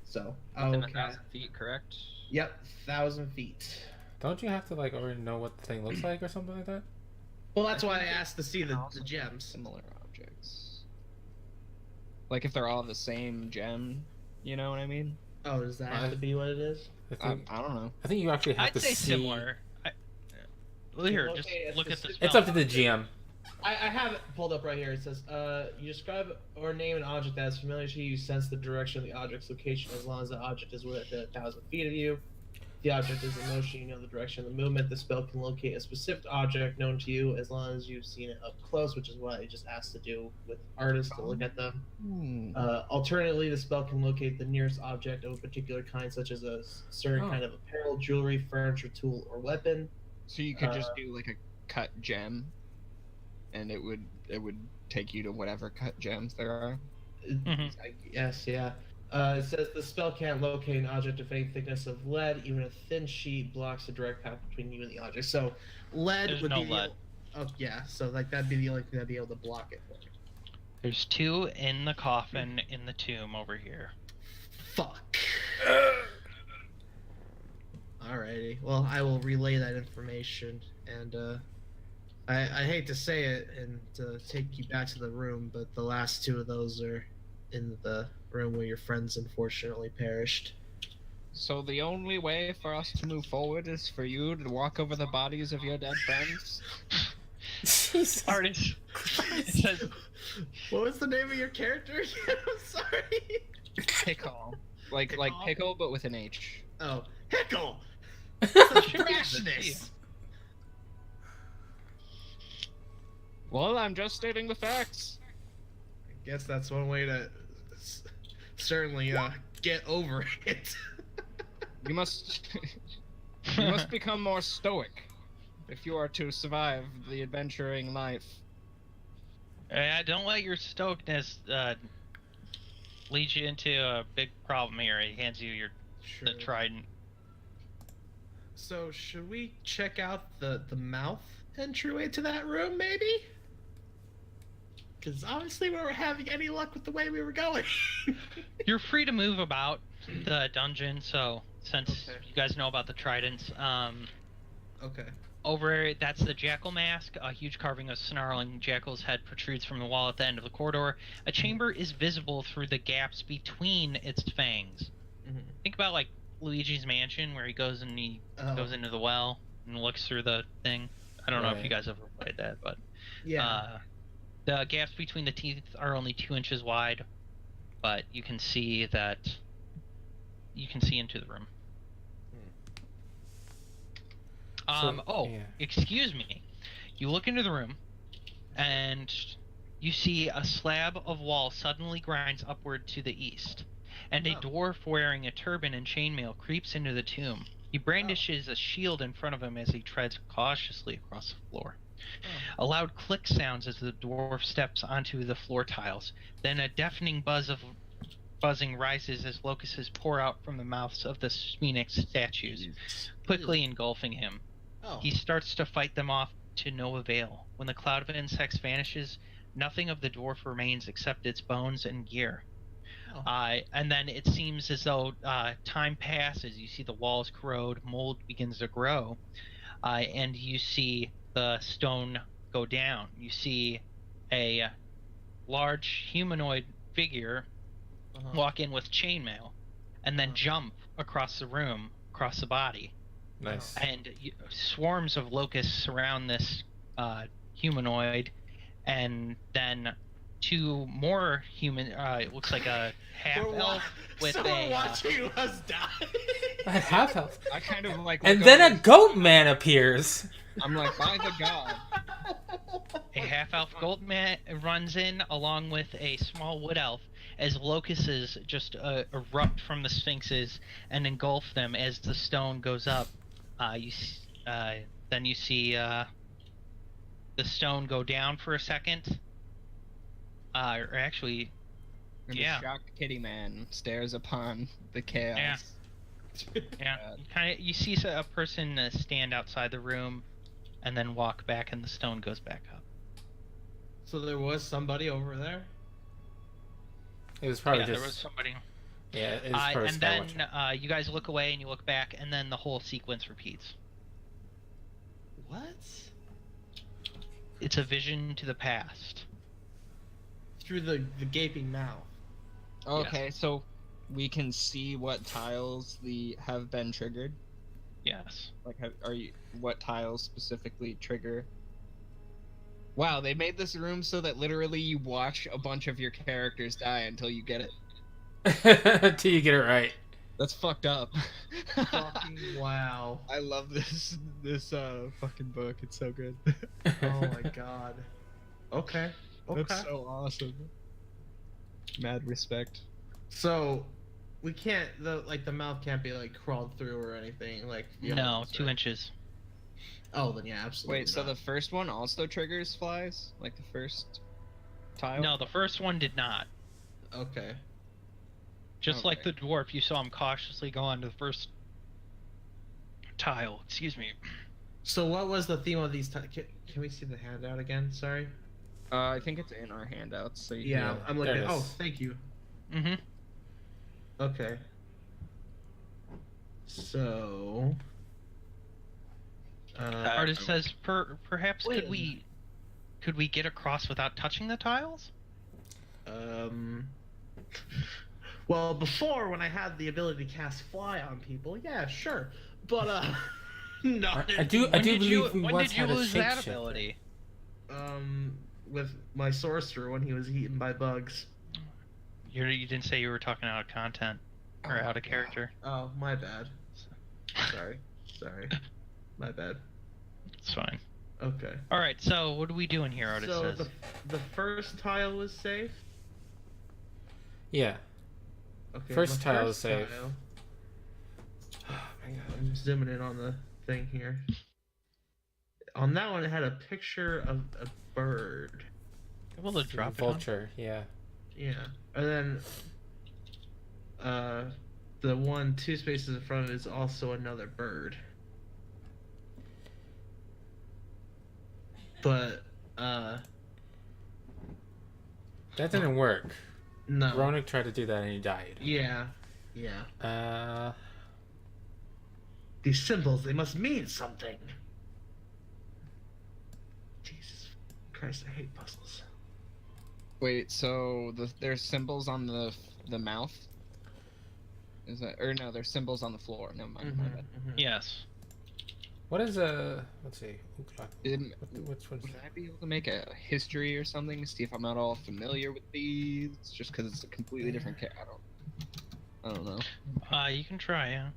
So, I will Within cast... 1,000 feet, correct? Yep, 1,000 feet. Don't you have to like already know what the thing looks like or something like that? Well, that's why I asked to see the gems. Similar objects. Like if they're all the same gem, you know what I mean? Oh, does that have to be what it is? I don't know. I think you actually have I'd to say see. similar. Here, just look at this. It's up to the GM. I have it pulled up right here. It says, you describe or name an object that is familiar to you. You sense the direction of the object's location as long as the object is within 1,000 feet of you. If the object is in motion, you know the direction of the movement. The spell can locate a specific object known to you as long as you've seen it up close, which is what I just asked to do with Artists to look at them. Alternatively, the spell can locate the nearest object of a particular kind, such as a certain kind of apparel, jewelry, furniture, tool, or weapon. So you could just do like a cut gem, and it would take you to whatever cut gems there are. I guess, yeah. It says the spell can't locate an object of any thickness of lead. Even a thin sheet blocks the direct path between you and the object. So, lead There's would no be lead. Oh yeah, so like that'd be the only thing that'd be able to block it for me. There's 2 in the coffin in the tomb over here. Fuck. Alrighty. Well, I will relay that information, and I hate to say it and to take you back to the room, but the last 2 of those are in the room where your friends unfortunately perished. So the only way for us to move forward is for you to walk over the bodies of your dead friends? Jesus. Artist. It says What was the name of your character again? I'm sorry. Hickle. Like pickle, but with an H. Oh, Hickle! Trashness! Well, I'm just stating the facts. I guess that's one way to certainly get over it. You must you must become more stoic if you are to survive the adventuring life. Don't let your stokedness lead you into a big problem here. He hands you the trident. So, should we check out the mouth entryway to that room, maybe? Because obviously we weren't having any luck with the way we were going. You're free to move about the dungeon, so since you guys know about the tridents, Okay. over that's the jackal mask. A huge carving of snarling jackal's head protrudes from the wall at the end of the corridor. A chamber is visible through the gaps between its fangs. Mm-hmm. Think about like Luigi's Mansion, where he goes and he goes into the well and looks through the thing. I don't know if you guys ever played that, but Yeah. the gaps between the teeth are only 2 inches wide, but you can see that you can see into the room. Excuse me. You look into the room, and you see a slab of wall suddenly grinds upward to the east, and a dwarf wearing a turban and chainmail creeps into the tomb. He brandishes a shield in front of him as he treads cautiously across the floor. A loud click sounds as the dwarf steps onto the floor tiles. Then a deafening buzzing rises as locusts pour out from the mouths of the Phoenix statues, quickly engulfing him. He starts to fight them off to no avail. When the cloud of insects vanishes, nothing of the dwarf remains except its bones and gear. And then it seems as though time passes. You see the walls corrode, mold begins to grow, and you see the stone go down. You see a large humanoid figure walk in with chainmail, and then jump across the room, across the body. Nice. And swarms of locusts surround this humanoid, and then 2 more human. It looks like a half elf with we're watching us die. A half elf. I kind of like. And then a goat man appears. I'm like, by the god. A half elf gold man runs in along with a small wood elf as locusts just erupt from the sphinxes and engulf them as the stone goes up. Then you see the stone go down for a second. Or actually, And the shocked kitty man stares upon the chaos. Yeah. You see a person stand outside the room, and then walk back, and the stone goes back up. So there was somebody over there? It was probably there was somebody. Yeah, it was probably and then you guys look away and you look back, and then the whole sequence repeats. What? It's a vision to the past. Through the gaping mouth. Okay, so we can see what tiles have been triggered. Yes. Like, what tiles specifically trigger? Wow, they made this room so that literally you watch a bunch of your characters die until you get it. Till you get it right. That's fucked up. Fucking wow. I love this fucking book. It's so good. Oh my god. Okay. That's so awesome. Mad respect. So we can't the mouth can't be like crawled through or anything like. No, 2 inches. Oh, then yeah, absolutely. Wait, so the first one also triggers flies? Like the first tile? No, the first one did not. Okay. Just like the dwarf, you saw him cautiously go onto the first tile. Excuse me. So what was the theme of these? Can we see the handout again? Sorry. I think it's in our handouts. So Yeah, I'm looking. there it Oh, is. thank you. Mm-hmm. Okay. So. Artist says, perhaps Wait. could we get across without touching the tiles? Well, before when I had the ability to cast fly on people, yeah, sure, but no. I do believe we When once did you had a lose that shapeshifter. ability? With my sorcerer when he was eaten by bugs. You didn't say you were talking out of content or out of character. Oh, my bad. Sorry. My bad. It's fine. Okay. All right. So what are we doing here, Artist So says? the first tile was safe. Yeah. Okay. First the tile first is safe. tile- I'm zooming in on the thing here. On that one, it had a picture of a bird. Able to drop it on? Vulture, yeah. Yeah, and then the one 2 spaces in front of it is also another bird. But That didn't work. no. Rhonic tried to do that and he died. Yeah. These symbols, they must mean something. Jesus Christ, I hate puzzles. Wait, so there's symbols on the mouth? Is that, or no? There's symbols on the floor. Never mind. My bad. Yes. What is let's see. Which one's Would I be able to make a history or something to see if I'm not all familiar with these? Just because it's a completely different I don't know. You can try, yeah.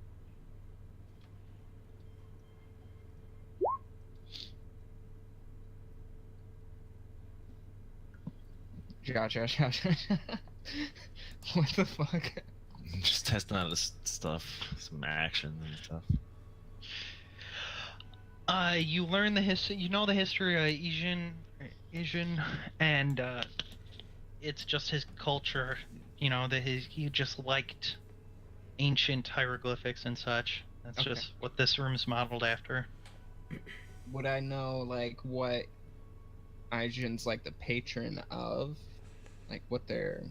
Gotcha. What the fuck? Just testing out this stuff, some action and stuff. You learn the history. You know the history of Asian, and it's just his culture. You know that he just liked ancient hieroglyphics and such. That's Okay. just what this room's modeled after. Would I know like what Aijin's like the patron of? Like what they're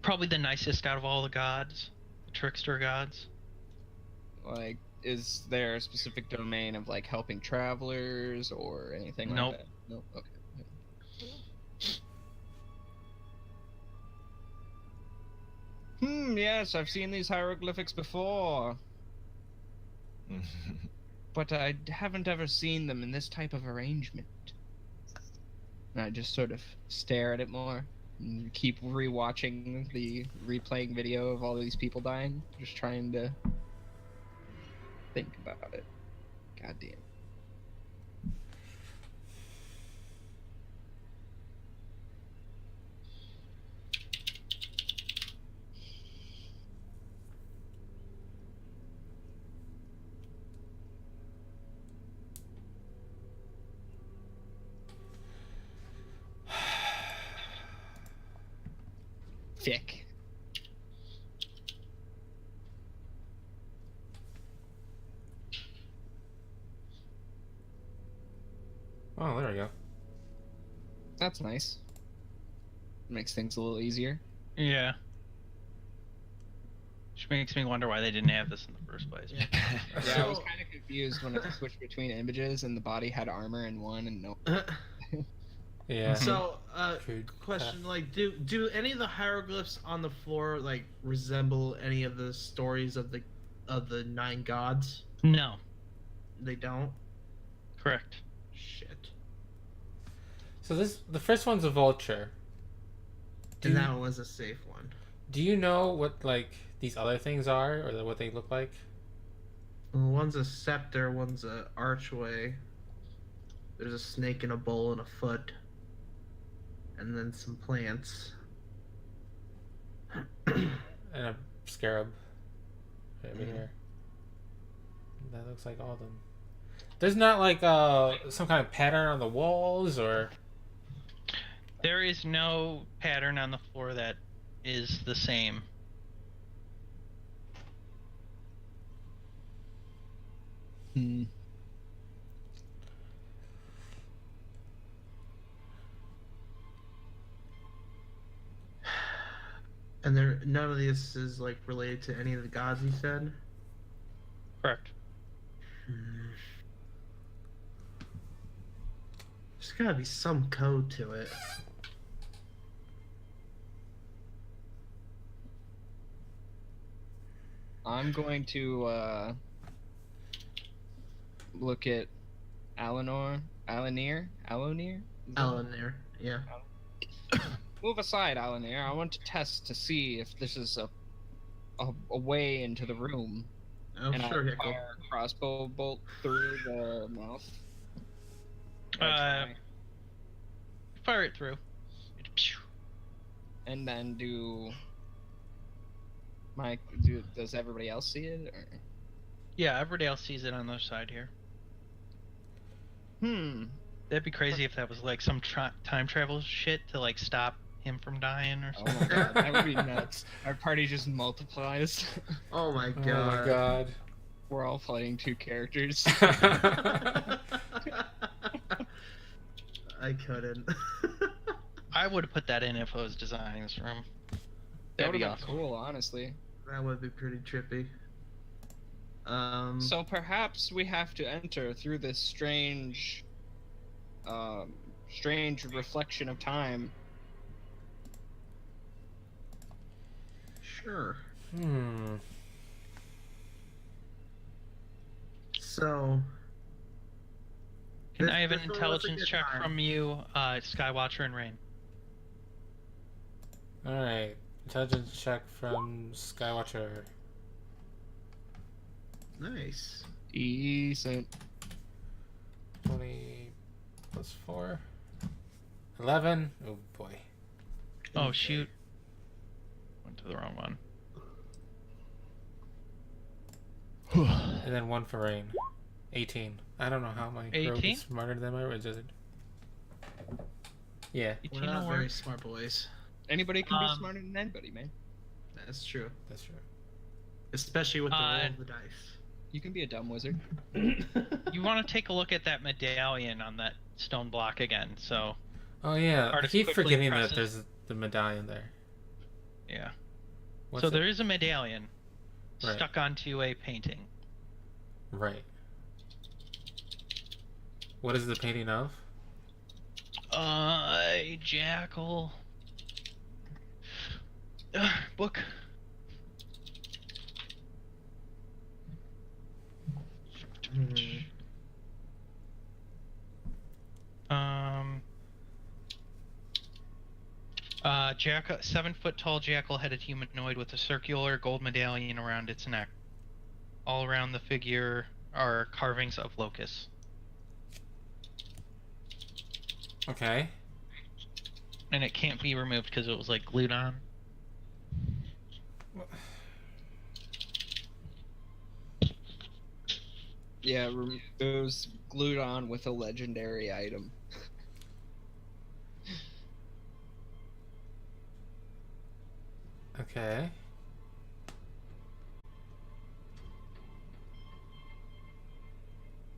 Probably the nicest out of all the gods, the trickster gods. like? Is there a specific domain of like helping travelers or anything Nope. like that? Nope. Okay. Yes, I've seen these hieroglyphics before, but I haven't ever seen them in this type of arrangement. And I just sort of stare at it more and keep rewatching the replaying video of all these people dying, just trying to think about it. God damn. Thick. Oh, there we go. That's nice. Makes things a little easier. Yeah. Which makes me wonder why they didn't have this in the first place. Yeah, I was kind of confused when I switched between images and the body had armor in one and no. Yeah. So, True. question, like, do any of the hieroglyphs on the floor like resemble any of the stories of the 9 gods? No. They don't. Correct. Shit. So the first one's a vulture. And that one was a safe one. Do you know what like these other things are, or what they look like? Well, one's a scepter, one's a archway. There's a snake in a bowl and a foot. And then some plants. And a scarab. Right over here. That looks like all of them. There's not like some kind of pattern on the walls, or There is no pattern on the floor that is the same. And there, none of this is like related to any of the gods you said. Correct. There's gotta be some code to it. I'm going to look at Alonir. Alonir? Alonir, yeah. Move aside, Alonir. I want to test to see if this is a way into the room. Oh, and sure, I Hickle. fire a crossbow bolt through the mouth. Fire it through. And then does everybody else see it? Or? Yeah, everybody else sees it on the other side here. That'd be crazy if that was like some time travel shit to like stop him from dying or something. Oh my god, that would be nuts. Our party just multiplies. Oh my god. Oh my god. We're all playing 2 characters. I couldn't. I would have put that in if I was designing this room. That That'd would be have been awesome. cool, honestly. That would be pretty trippy. So perhaps we have to enter through this strange reflection of time. Sure. So. Can I have an this one was a intelligence good check time. from you, Skywatcher and Rain? Alright. Intelligence check from Skywatcher. Nice. Decent. 20 plus 4. 11. Oh boy. Oh shoot. Went to the wrong one. And then 1 for Rain. 18. I don't know how my rogue 18? is smarter than my wizard. Yeah, We're 18 not will very work. smart boys. Anybody can be smarter than anybody, man. That's true. that's true. Especially with the roll of the dice. You can be a dumb wizard. You want to take a look at that medallion on that stone block again, so Oh yeah, I Artist keep quickly forgetting presses- that there's the medallion there. yeah. What's So it? there is a medallion Right. stuck onto a painting. Right. What is the painting of? A jackal. Book. Jackal, 7-foot tall jackal-headed humanoid with a circular gold medallion around its neck. All around the figure are carvings of locusts. Okay. And it can't be removed because it was like glued on. Yeah, it was glued on with a legendary item. Okay.